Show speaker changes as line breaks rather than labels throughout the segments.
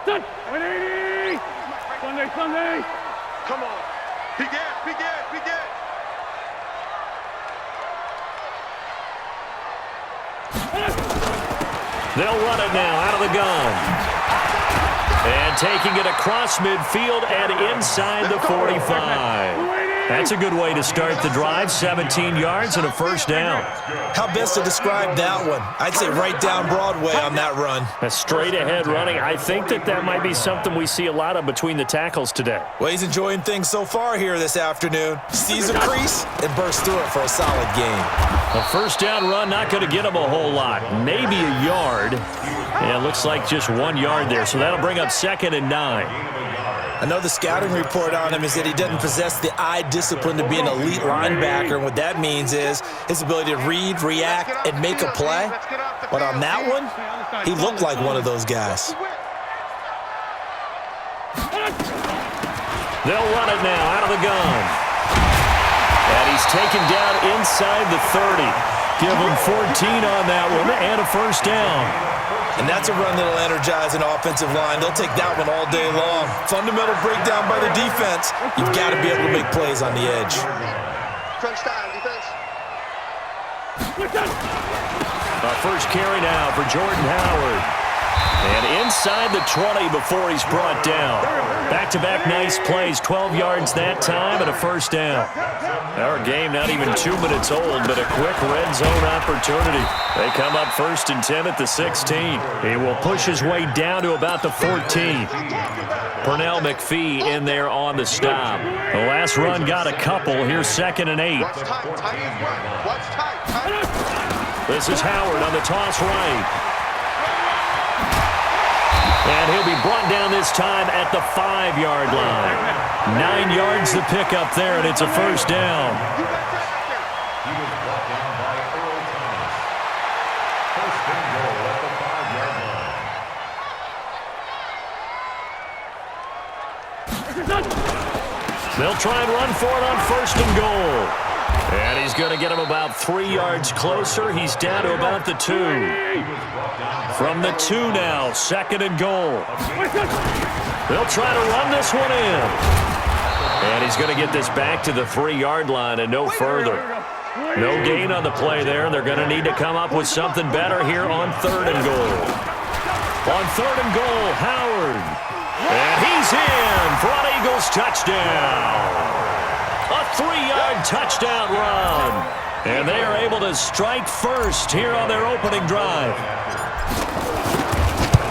180! Sunday!
Come on. Begin.
They'll run it now out of the gun. And taking it across midfield and inside the 45. That's a good way to start the drive. 17 yards and a first down.
How best to describe that one? I'd say right down Broadway on that run.
A straight-ahead running. I think that might be something we see a lot of between the tackles today.
Well, he's enjoying things so far here this afternoon. Sees a crease and bursts through it for a solid gain.
A first down run, not going to get him a whole lot. Maybe a yard. And it looks like just 1 yard there. So that'll bring up 2nd and 9.
I know the scouting report on him is that he doesn't possess the eye discipline to be an elite linebacker. And what that means is his ability to read, react, and make a play. But on that one, he looked like one of those guys.
They'll run it now out of the gun. And he's taken down inside the 30. Give him 14 on that one and a first down.
And that's a run that'll energize an offensive line. They'll take that one all day long. Fundamental breakdown by the defense. You've got to be able to make plays on the edge.
Crunch time, defense.
Our first carry now for Jordan Howard. And inside the 20 before he's brought down. Back-to-back nice plays, 12 yards that time and a first down. Our game not even 2 minutes old, but a quick red zone opportunity. They come up 1st and 10 at the 16. He will push his way down to about the 14. Pernell McPhee in there on the stop. The last run got a couple. Here's 2nd and 8. This is Howard on the toss right. And he'll be brought down this time at the 5-yard line. 9 yards to pick up there, and it's a first down. They'll try and run for it on 1st and goal. And he's going to get him about 3 yards closer. He's down to about the 2. From the 2 now, 2nd and goal. They'll try to run this one in. And he's going to get this back to the 3-yard line and no further. No gain on the play there. They're going to need to come up with something better here on 3rd and goal. On 3rd and goal, Howard. And he's in for an Eagles touchdown. A 3-yard touchdown run. And they are able to strike first here on their opening drive.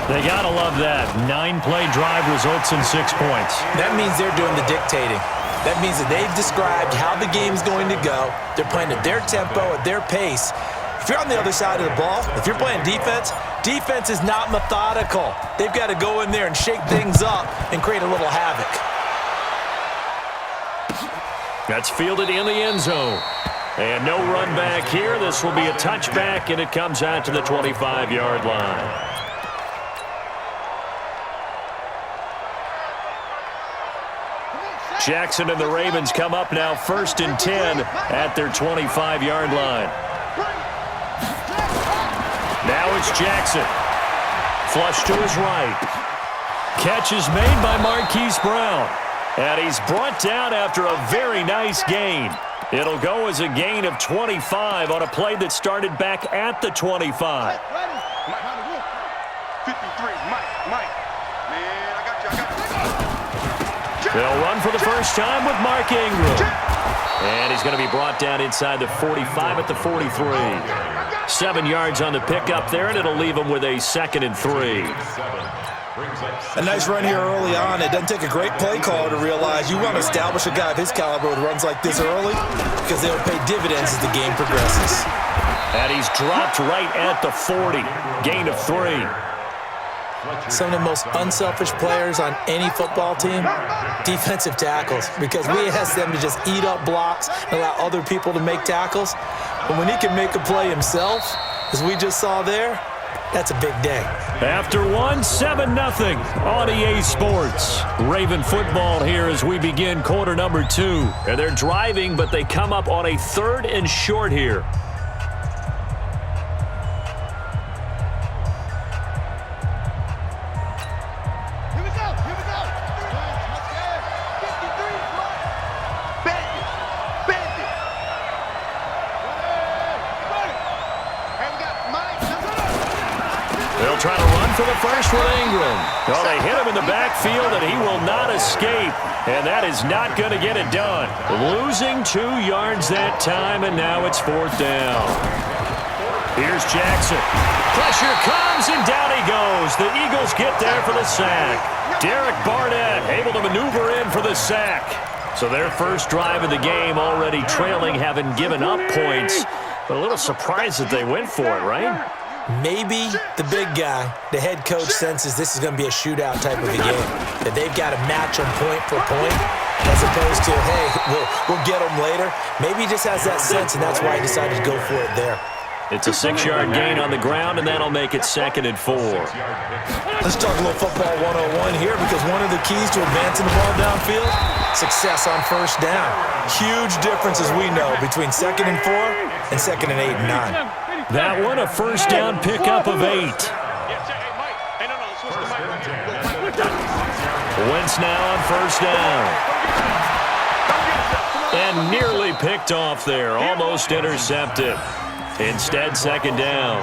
They got to love that. 9-play drive results in 6 points.
That means they're doing the dictating. That means that they've described how the game's going to go. They're playing at their tempo, at their pace. If you're on the other side of the ball, if you're playing defense, defense is not methodical. They've got to go in there and shake things up and create a little havoc.
That's fielded in the end zone. And no run back here. This will be a touchback, and it comes out to the 25-yard line. Jackson and the Ravens come up now 1st and 10 at their 25-yard line. Now it's Jackson. Flush to his right. Catch is made by Marquise Brown. And he's brought down after a very nice gain. It'll go as a gain of 25 on a play that started back at the 25.
53, Mike. Man, I got you.
They'll run for the first time with Mark Ingram. And he's going to be brought down inside the 45 at the 43. 7 yards on the pickup there, and it'll leave him with a 2nd and 3.
A nice run here early on. It doesn't take a great play caller to realize you want to establish a guy of his caliber with runs like this early because they'll pay dividends as the game progresses.
And he's dropped right at the 40. Gain of 3.
Some of the most unselfish players on any football team, defensive tackles, because we ask them to just eat up blocks and allow other people to make tackles. But when he can make a play himself, as we just saw there, that's a big day.
After 7-0 on EA Sports. Raven football here as we begin quarter number 2. And they're driving, but they come up on a 3rd and short here. try to run for the first with Ingram. Well, they hit him in the backfield, and he will not escape. And that is not going to get it done. Losing 2 yards that time, and now it's 4th down. Here's Jackson. Pressure comes, and down he goes. The Eagles get there for the sack. Derek Barnett able to maneuver in for the sack. So their first drive of the game already trailing, having given up points. But a little surprised that they went for it, right?
Maybe the big guy, the head coach, senses this is going to be a shootout type of a game. That they've got to match them point for point as opposed to, hey, we'll get them later. Maybe he just has that sense, and that's why he decided to go for it there.
It's a 6-yard gain on the ground, and that'll make it 2nd and 4.
Let's talk a little football 101 here, because one of the keys to advancing the ball downfield, success on first down. Huge difference, as we know, between 2nd and 4 and 2nd and 8 and 9.
That one a first down pickup of 8. Wentz now on first down. And nearly picked off there, almost intercepted. Instead, 2nd down.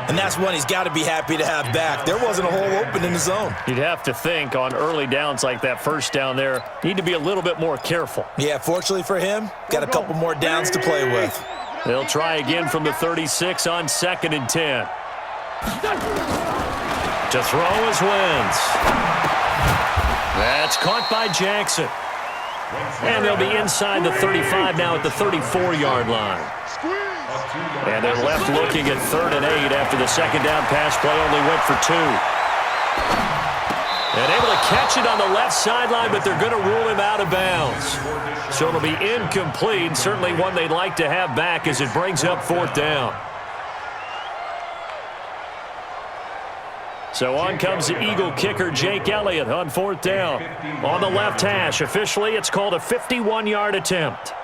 And that's one he's got to be happy to have back. There wasn't a hole open in the zone.
You'd have to think on early downs like that first down there, need to be a little bit more careful.
Yeah, fortunately for him, got a couple more downs to play with.
They'll try again from the 36 on 2nd and 10. To throw is Wentz. That's caught by Jackson. And they'll be inside the 35 now at the 34-yard line. And they're left looking at 3rd and 8 after the 2nd down pass play only went for 2. And able to catch it on the left sideline, but they're going to rule him out of bounds. So it'll be incomplete, certainly one they'd like to have back as it brings up 4th down. So on comes the Eagle kicker, Jake Elliott, on 4th down. On the left hash, officially it's called a 51-yard attempt.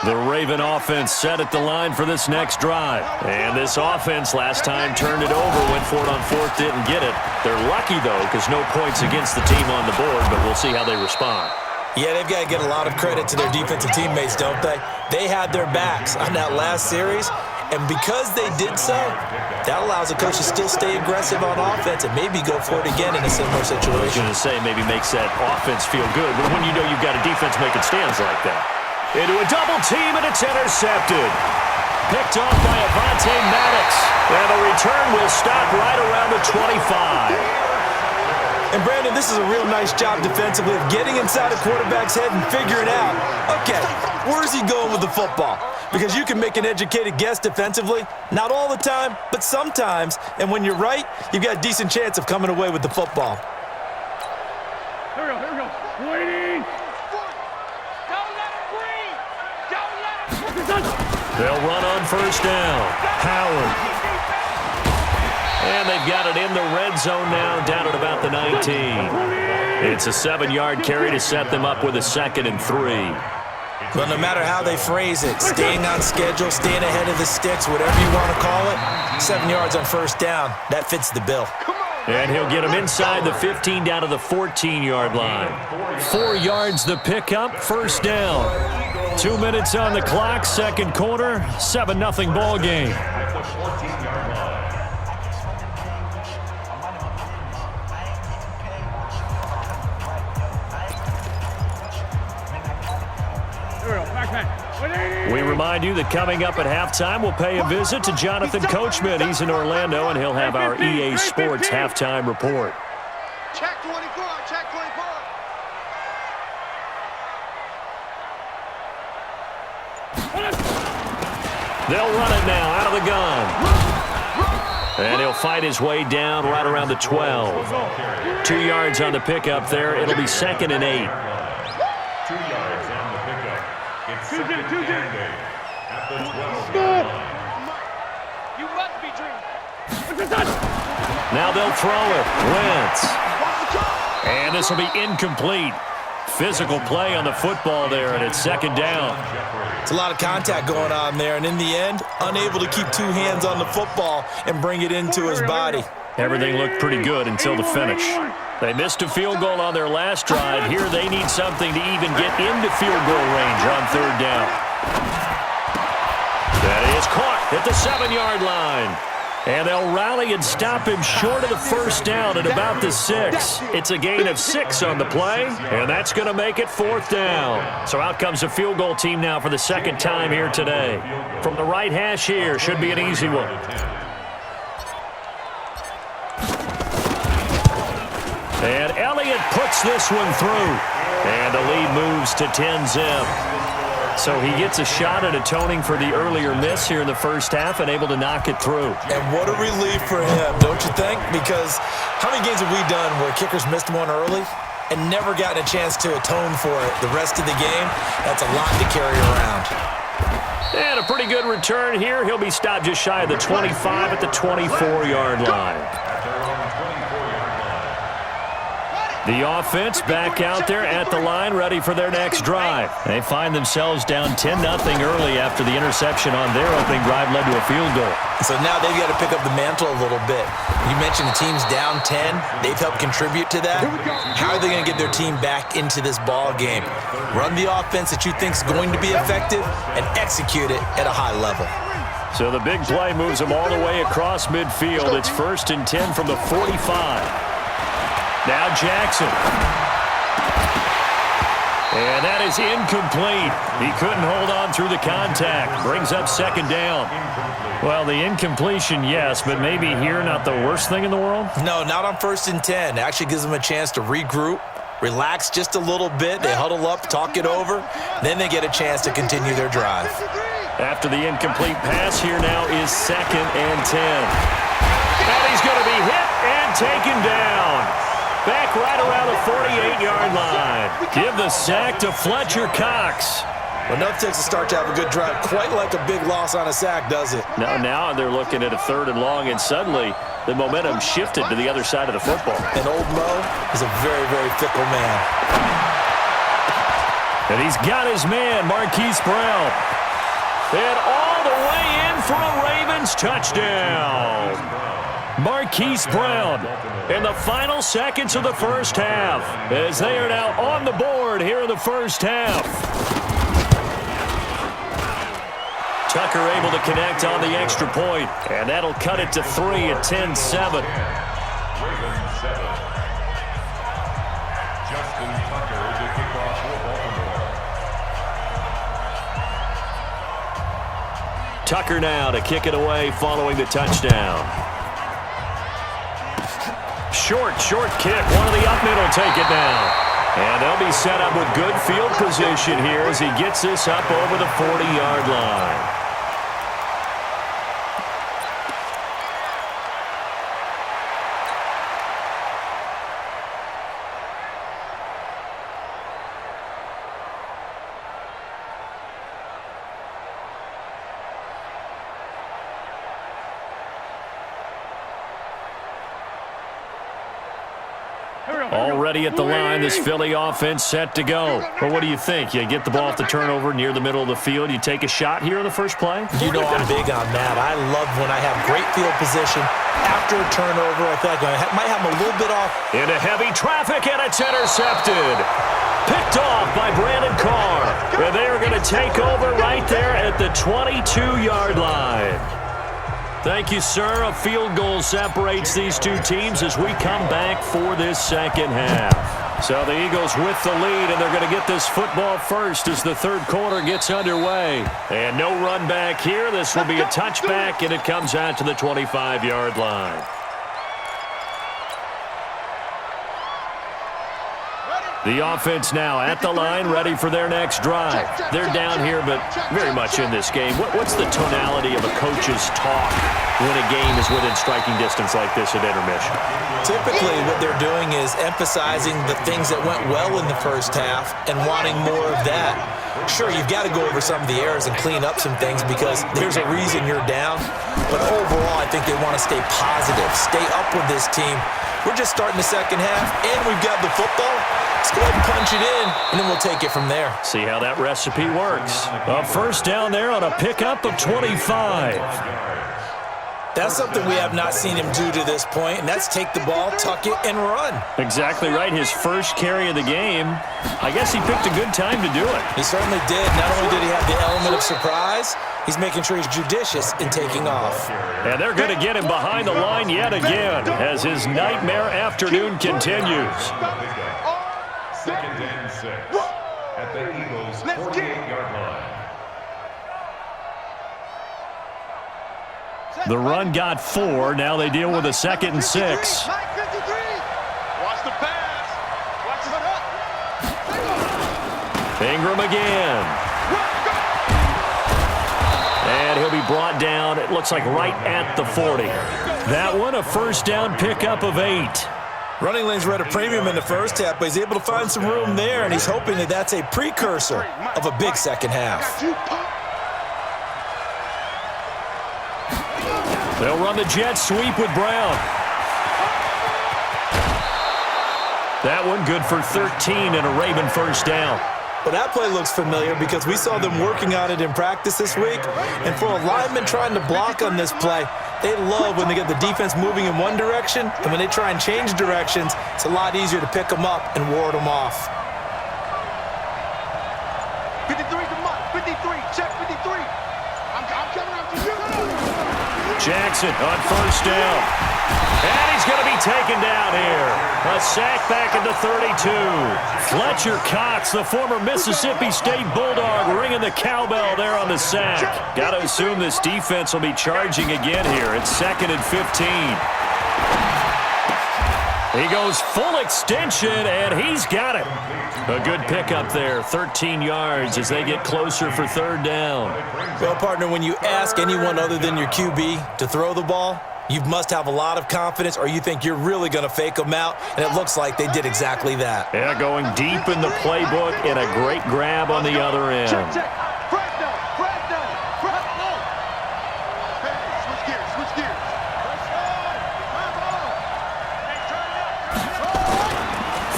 The Raven offense set at the line for this next drive. And this offense last time turned it over, went for it on 4th, didn't get it. They're lucky, though, because no points against the team on the board, but we'll see how they respond.
Yeah, they've got to get a lot of credit to their defensive teammates, don't they? They had their backs on that last series, and because they did so, that allows the coach to still stay aggressive on offense and maybe go for it again in a similar situation.
I was going to say maybe makes that offense feel good, but when you know you've got a defense making stands like that. Into a double team, and it's intercepted. Picked off by Avonte Maddox. And the return will stop right around the 25.
And Brandon, this is a real nice job defensively of getting inside a quarterback's head and figuring out, okay, where's he going with the football? Because you can make an educated guess defensively, not all the time, but sometimes. And when you're right, you've got a decent chance of coming away with the football.
Here we go. Waiting.
They'll run on first down. Howard. And they've got it in the red zone now, down at about the 19. It's a 7-yard carry to set them up with a 2nd and 3.
But no matter how they phrase it, staying on schedule, staying ahead of the sticks, whatever you want to call it, 7 yards on first down, that fits the bill.
And he'll get him inside the 15 down to the 14-yard line. 4 yards the pickup, first down. 2 minutes on the clock, second quarter, 7-0 ball game. We remind you that coming up at halftime, we'll pay a visit to Jonathan Coachman. He's in Orlando, and he'll have our EA Sports halftime report.
Check 24, check 24.
They'll run it now out of the gun. And he'll fight his way down right around the 12. 2 yards on the pickup there. It'll be 2nd and 8.
2 yards on the pickup. It's 2nd and 8 at the 12. You must be dreaming.
Now they'll throw it. Wentz. And this will be incomplete. Physical play on the football there, and it's second down.
It's a lot of contact going on there, and in the end, unable to keep two hands on the football and bring it into his body.
Everything looked pretty good until the finish. They missed a field goal on their last drive. Here they need something to even get into field goal range on third down. That is caught at the 7-yard line. And they'll rally and stop him short of the first down at about the 6. It's a gain of 6 on the play, and that's going to make it fourth down. So out comes the field goal team now for the second time here today. From the right hash here, should be an easy one. And Elliott puts this one through. And the lead moves to 10-zip. So he gets a shot at atoning for the earlier miss here in the first half and able to knock it through.
And what a relief for him, don't you think? Because how many games have we done where kickers missed one early and never gotten a chance to atone for it the rest of the game? That's a lot to carry around.
And a pretty good return here. He'll be stopped just shy of the 25 at the 24-yard line. The offense back out there at the line, ready for their next drive. They find themselves down 10-0 early after the interception on their opening drive led to a field goal.
So now they've got to pick up the mantle a little bit. You mentioned the team's down 10. They've helped contribute to that. How are they going to get their team back into this ball game? Run the offense that you think is going to be effective and execute it at a high level.
So the big play moves them all the way across midfield. It's 1st and 10 from the 45. Now Jackson. And that is incomplete. He couldn't hold on through the contact. Brings up second down. Well, the incompletion, yes, but maybe here not the worst thing in the world?
No, not on 1st and 10. It actually gives them a chance to regroup, relax just a little bit. They huddle up, talk it over. Then they get a chance to continue their drive.
After the incomplete pass, here now is 2nd and 10. And he's going to be hit and taken down. Back right around the 48-yard line. Give the sack to Fletcher Cox.
Well, enough takes to start to have a good drive. Quite like a big loss on a sack, does it?
Now they're looking at a 3rd and long, and suddenly the momentum shifted to the other side of the football.
And old Mo is a very, very fickle man.
And he's got his man, Marquise Brown. And all the way in for a Ravens touchdown. Marquise Brown in the final seconds of the first half as they are now on the board here in the first half. Tucker able to connect on the extra point, and that'll cut it to 3 at 10-7.
Justin Tucker is a kickoff for Baltimore.
Tucker now to kick it away following the touchdown. Short kick. One of the up middle take it down. And they'll be set up with good field position here as he gets this up over the 40-yard line. Already at the line, this Philly offense set to go. Well, what do you think? You get the ball off the turnover near the middle of the field. You take a shot here in the first play?
You know I'm big on that. I love when I have great field position. After a turnover, I think I might have them a little bit off.
Into heavy traffic, and it's intercepted. Picked off by Brandon Carr. And they're going to take over right there at the 22-yard line. Thank you, sir. A field goal separates these two teams as we come back for this second half. So the Eagles with the lead, and they're going to get this football first as the third quarter gets underway. And no run back here. This will be a touchback, and it comes out to the 25-yard line. The offense now at the line, ready for their next drive. They're down here, but very much in this game. What's the tonality of a coach's talk when a game is within striking distance like this at intermission?
Typically, what they're doing is emphasizing the things that went well in the first half and wanting more of that. Sure, you've got to go over some of the errors and clean up some things because there's a reason you're down. But overall, I think they want to stay positive, stay up with this team. We're just starting the second half, and we've got the football. Let's go ahead and punch it in, and then we'll take it from there.
See how that recipe works. A first down there on a pickup of 25.
That's something we have not seen him do to this point, and that's take the ball, tuck it, and run.
Exactly right. His first carry of the game. I guess he picked a good time to do it.
He certainly did. Not only did he have the element of surprise, he's making sure he's judicious in taking off.
And they're going to get him behind the line yet again as his nightmare afternoon continues.
Second and 6 at the Eagles' 48-yard line.
The run got 4. Now they deal with a 2nd and 6.
Watch the pass. Watch it up.
Ingram again. And he'll be brought down, it looks like right at the 40. That one, a first down pickup of 8.
Running lanes were at a premium in the first half, but he's able to find some room there, and he's hoping that that's a precursor of a big second half.
They'll run the jet sweep with Brown. That one good for 13 and a Raven first down.
Well, that play looks familiar because we saw them working on it in practice this week. And for a lineman trying to block on this play, they love when they get the defense moving in one direction, and when they try and change directions, it's a lot easier to pick them up and ward them off.
53 to Mike. 53. Check 53. I'm coming up to you.
Jackson on first down. And he's going to be taken down here. A sack back at the 32. Fletcher Cox, the former Mississippi State Bulldog, ringing the cowbell there on the sack. Got to assume this defense will be charging again here. It's 2nd and 15. He goes full extension, and he's got it. A good pickup there, 13 yards as they get closer for 3rd down.
Well, partner, when you ask anyone other than your QB to throw the ball, you must have a lot of confidence, or you think you're really going to fake them out, and it looks like they did exactly that.
Yeah, going deep in the playbook and a great grab on the other end.
Check. Switch gears.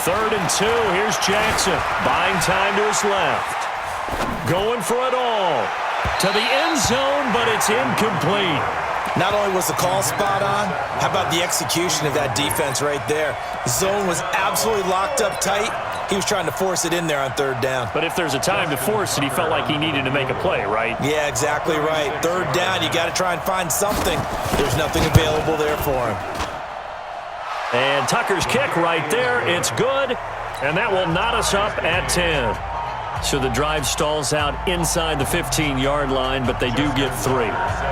Third and 2, here's Jackson. Buying time to his left. Going for it all. To the end zone, but it's incomplete.
Not only was the call spot on, how about the execution of that defense right there? The zone was absolutely locked up tight. He was trying to force it in there on 3rd down.
But if there's a time to force it, he felt like he needed to make a play, right?
Yeah, exactly right. 3rd down, you got to try and find something. There's nothing available there for him.
And Tucker's kick right there. It's good, and that will knot us up at 10. So the drive stalls out inside the 15-yard line, but they do get 3.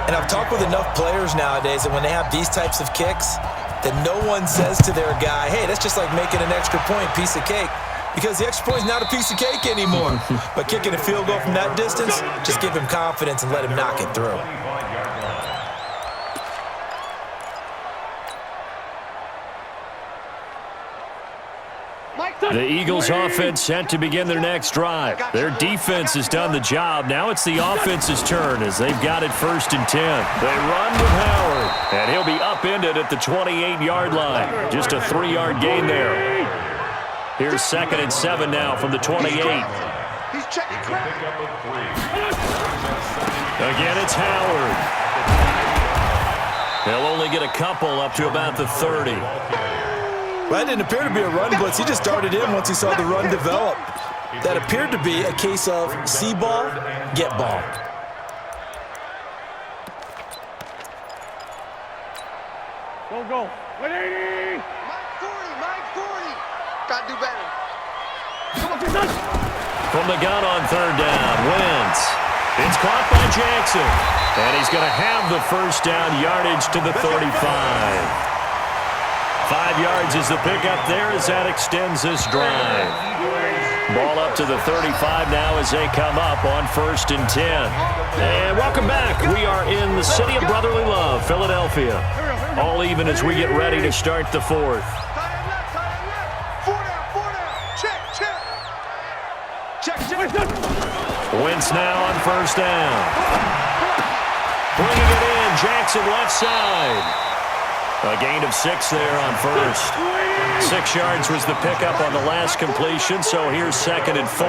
And I've talked with enough players nowadays that when they have these types of kicks, that no one says to their guy, hey, that's just like making an extra point, piece of cake. Because the extra point is not a piece of cake anymore. But kicking a field goal from that distance, just give him confidence and let him knock it through.
The Eagles offense set to begin their next drive. Their defense has done the job. Now it's the offense's turn as they've got it 1st and 10. They run with Howard, and he'll be upended at the 28-yard line. Just a 3-yard gain there. Here's 2nd and 7 now from the 28.
He's checking crap.
Again, it's Howard. They'll only get a couple up to about the 30.
Well, that didn't appear to be a run blitz. He just darted in once he saw the run develop. That appeared to be a case of see ball, get ball.
Go. 180. Mike 40. Got to do better.
From the gun on 3rd down, Wentz. It's caught by Jackson. And he's going to have the first down, yardage to the 35. 5 yards is the pickup there as that extends this drive. Ball up to the 35 now as they come up on 1st and 10. And welcome back. We are in the city of brotherly love, Philadelphia. All even as we get ready to start the 4th. Wentz now on 1st down. Bringing it in, Jackson left side. A gain of 6 there on 1st. 6 yards was the pickup on the last completion, so here's 2nd and 4.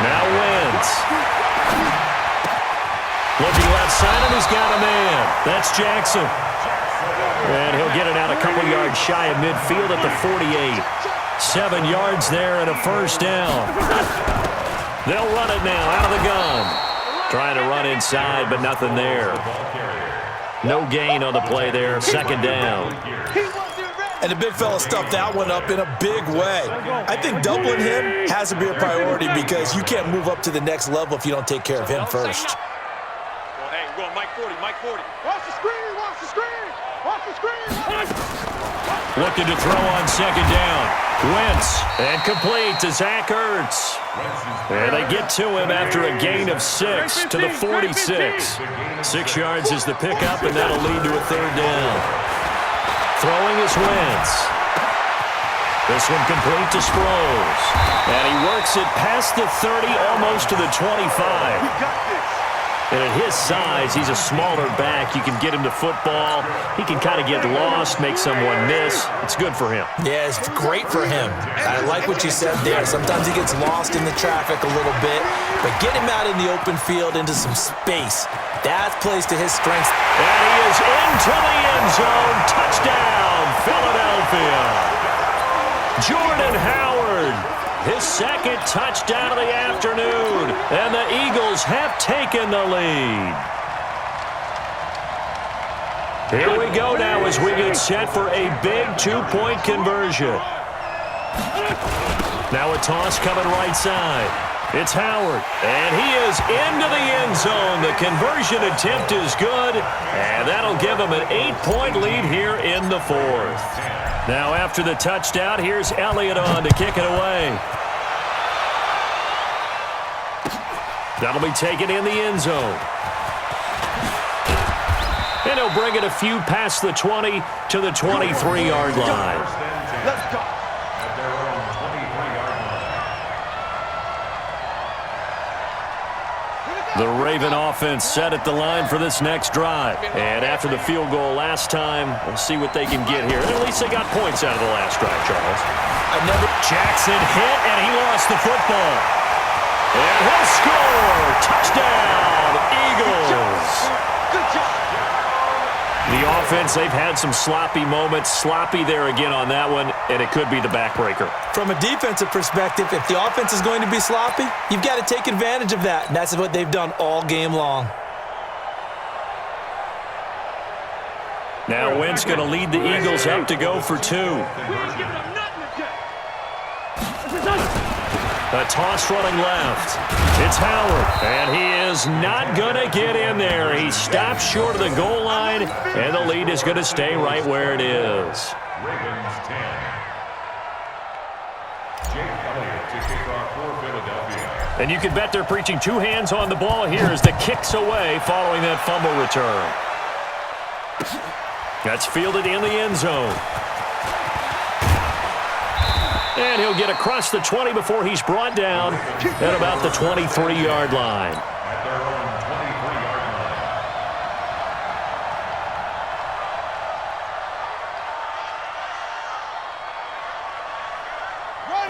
Now Wentz. Looking left side, and he's got a man. That's Jackson. And he'll get it out a couple yards shy of midfield at the 48. 7 yards there and a 1st down. They'll run it now out of the gun. Trying to run inside, but nothing there. No gain on the play there. 2nd down.
And the big fella stuffed that one up in a big way. I think doubling him has to be a priority because you can't move up to the next level if you don't take care of him first.
Hey, we're going Mike 40, Mike 40. Watch the screen, watch the screen, watch the screen.
Looking to throw on 2nd down. Wentz, and complete to Zach Ertz. And they get to him after a gain of 6 to the 46. 6 yards is the pickup, and that'll lead to a 3rd down. Throwing is Wentz. This one complete to Sproles. And he works it past the 30, almost to the 25. And at his size, he's a smaller back. You can get him to football. He can kind of get lost, make someone miss. It's good for him.
Yeah, it's great for him. I like what you said there. Sometimes he gets lost in the traffic a little bit, but get him out in the open field into some space. That plays to his strengths.
And he is into the end zone. Touchdown, Philadelphia. Jordan Howard. His 2nd touchdown of the afternoon, and the Eagles have taken the lead. Here we go now as we get set for a big 2-point conversion. Now a toss coming right side. It's Howard, and he is into the end zone. The conversion attempt is good, and that'll give him an 8-point lead here in the 4th. Now after the touchdown, here's Elliott on to kick it away. That'll be taken in the end zone. And he'll bring it a few past the 20 to the 23-yard line.
Let's go.
The Raven offense set at the line for this next drive. And after the field goal last time, we'll see what they can get here. At least they got points out of the last drive, Charles. Jackson hit, and he lost the football. And he'll score! Touchdown, Eagles!
Good job.
The offense, they've had some sloppy moments. Sloppy there again on that one, and it could be the backbreaker.
From a defensive perspective, if the offense is going to be sloppy, you've got to take advantage of that, and that's what they've done all game long.
Now Wentz going to lead the Eagles up to go for 2. A toss running left. It's Howard, and he is not going to get in there. He stops short of the goal line, and the lead is going to stay right where it is.
Ravens 10. Jake Elliott to kick off for Philadelphia.
And you can bet they're preaching 2 hands on the ball here as the kick's away following that fumble return. That's fielded in the end zone. And he'll get across the 20 before he's brought down at about the 23-yard line.
At their own 23-yard line.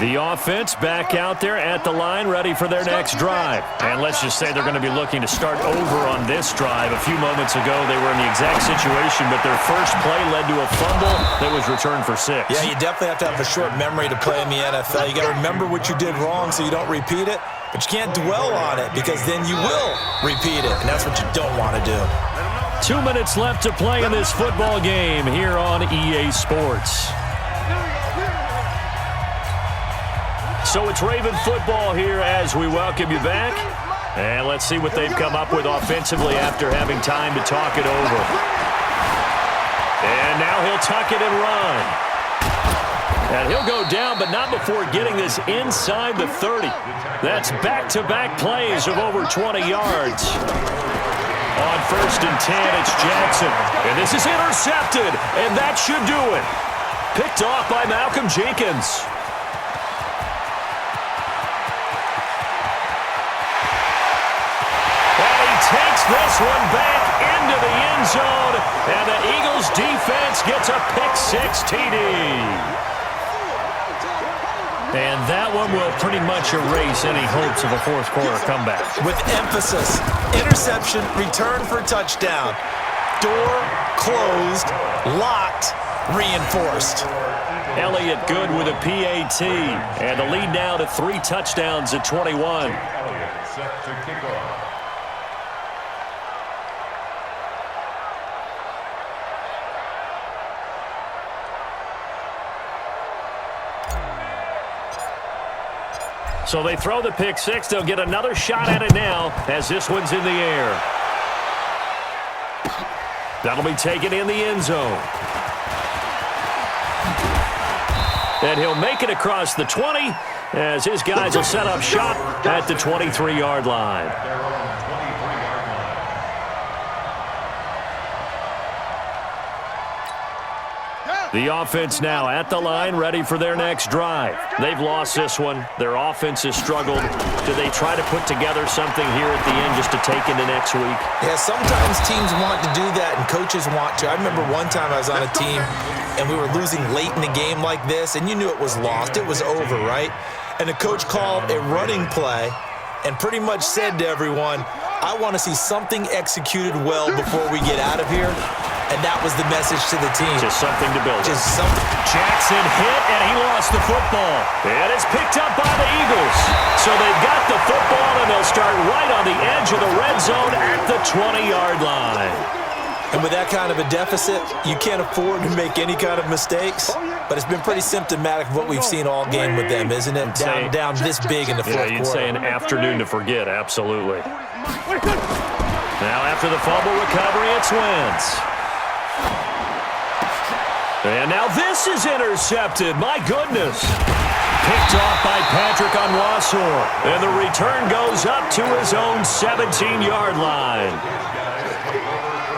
The offense back out there at the line, ready for their next drive. And let's just say they're going to be looking to start over on this drive. A few moments ago, they were in the exact situation, but their first play led to a fumble that was returned for 6.
Yeah, you definitely have to have a short memory to play in the NFL. You got to remember what you did wrong so you don't repeat it, but you can't dwell on it because then you will repeat it, and that's what you don't want to do.
2 minutes left to play in this football game here on EA Sports. So it's Raven football here as we welcome you back. And let's see what they've come up with offensively after having time to talk it over. And now he'll tuck it and run. And he'll go down, but not before getting this inside the 30. That's back-to-back plays of over 20 yards. On 1st and 10, it's Jackson. And this is intercepted, and that should do it. Picked off by Malcolm Jenkins. And he takes this one back into the end zone, and the Eagles defense gets a pick-6 TD. And that one will pretty much erase any hopes of a fourth-quarter comeback.
With emphasis, interception, return for touchdown. Door closed, locked, reinforced.
Elliott good with a PAT, and the lead now to 3 touchdowns at 21.
Elliott set to kick off.
So they throw the pick-6. They'll get another shot at it now as this one's in the air. That'll be taken in the end zone. And he'll make it across the 20 as his guys will set up shop at the 23-yard line. The offense now at the line, ready for their next drive. They've lost this one. Their offense has struggled. Do they try to put together something here at the end just to take into next week?
Yeah, sometimes teams want to do that and coaches want to. I remember one time I was on a team and we were losing late in the game like this, and you knew it was lost. It was over, right? And the coach called a running play and pretty much said to everyone, I want to see something executed well before we get out of here. And that was the message to the team.
Just something to build.
Just something.
Jackson hit, and he lost the football. And it's picked up by the Eagles. So they've got the football, and they'll start right on the edge of the red zone at the 20-yard line.
And with that kind of a deficit, you can't afford to make any kind of mistakes. But it's been pretty symptomatic of what we've seen all game with them, isn't it? Down this big in the fourth quarter.
You'd say an afternoon to forget, absolutely. Now after the fumble recovery, it's Wentz. And now this is intercepted. My goodness. Picked off by Patrick Onwuasor. And the return goes up to his own 17-yard line.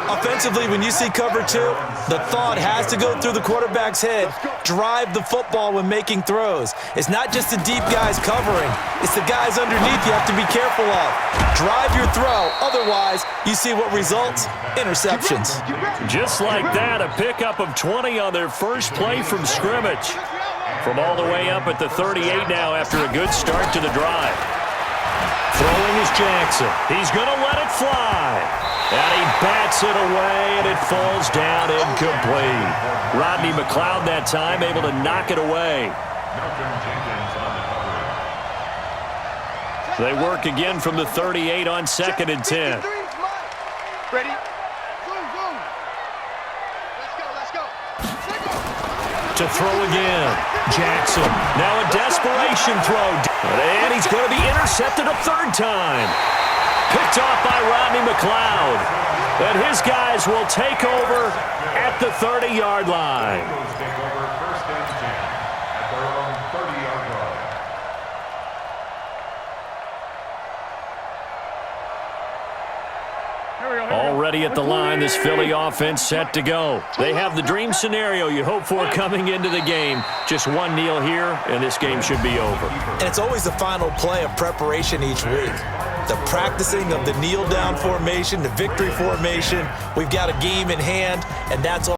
Offensively, when you see cover 2, the thought has to go through the quarterback's head. Drive the football when making throws. It's not just the deep guys covering. It's the guys underneath you have to be careful of. Drive your throw. Otherwise, you see what results? Interceptions.
Just like that, a pickup of 20 on their first play from scrimmage. From all the way up at the 38 now after a good start to the drive. Throwing is Jackson. He's going to let it fly. And he bats it away, and it falls down incomplete. Rodney McLeod that time able to knock it away. They work again from the 38 on 2nd and 10.
Ready?
To throw again. Jackson. Now a desperation throw. And he's going to be intercepted a 3rd time. Picked off by Rodney McLeod. And his guys will take over at the 30-yard line.
Take over 1st and 10 at their own 30-yard line.
Already at the line, this Philly offense set to go. They have the dream scenario you hope for coming into the game. Just one kneel here, and this game should be over.
And it's always the final play of preparation each week. The practicing of the kneel-down formation, the victory formation. We've got a game in hand, and that's all.